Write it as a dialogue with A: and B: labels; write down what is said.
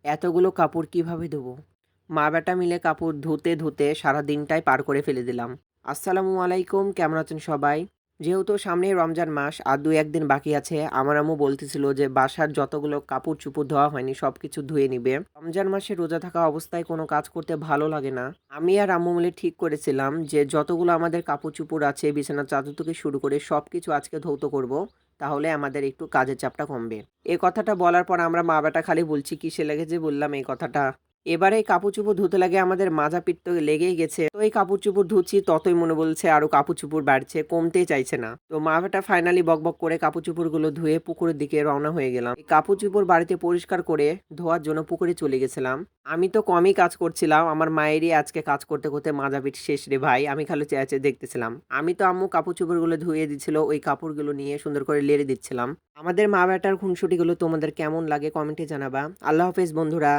A: এতগুলো কাপড় কিভাবে ধোবো? মা বেটা মিলে কাপড় ধুতে ধুতে সারা দিনটাই পার করে ফেলে দিলাম। আসসালামু আলাইকুম, কেমন আছেন সবাই? যেহেতু সামনেই রমজান মাস আর ২-১ দিন বাকি আছে, আমার আম্মু বলতেছিল যে বাসার যতগুলো কাপড়-চোপড় ধোয়া হয়নি সবকিছু ধুয়ে নিবে। রমজান মাসে রোজা থাকা অবস্থায় কোনো কাজ করতে ভালো লাগে না। আমি আর আম্মু মিলে ঠিক করেছিলাম যে যতগুলো আমাদের কাপড়-চোপড় আছে বিছানার চাদর থেকে শুরু করে সবকিছু আজকে ধৌত করব। তাহলে আমাদের একটু কাজের চাপটা কমবে। এ কথাটা বলার পর আমরা মা বেটা খালি বলছি কিসে লেগেছে বললাম এই কথাটা। এবারে এই কাপড়-চোপড় ধুতে লাগে আমাদের মাথাপিঠ তো লেগেই গেছে। তো এই কাপড়-চোপড় ধুচ্ছি ততই মনে বলছে আরো কাপড়-চোপড় বাড়ছে, কমতেই চাইছে না। তো মা বেটা ফাইনালি বকবক করে কাপড়-চোপড়গুলো ধুয়ে পুকুরের দিকে রওনা হয়ে গেলাম। এই কাপড়-চোপড় বাড়িতে পরিষ্কার করে ধোয়ার জন্য পুকুরে চলে গেছিলাম। আমি তো কমই কাজ করছিলাম। আমার মায়েরই আজকে কাজ করতে, করতে মাথাপিঠ শেষ রে ভাই। আমি খালি চেয়ে, চেয়ে দেখতেছিলাম। আমি তো আম্মু কাপড়-চোপড়গুলো ধুয়ে দিচ্ছিল, ওই কাপড়গুলো নিয়ে সুন্দর করে লেড়ে দিচ্ছিলাম। আমাদের মা বেটার খুনসুটিগুলো তোমাদের কেমন লাগে কমেন্টে জানাবা। আল্লাহ হাফেজ বন্ধুরা।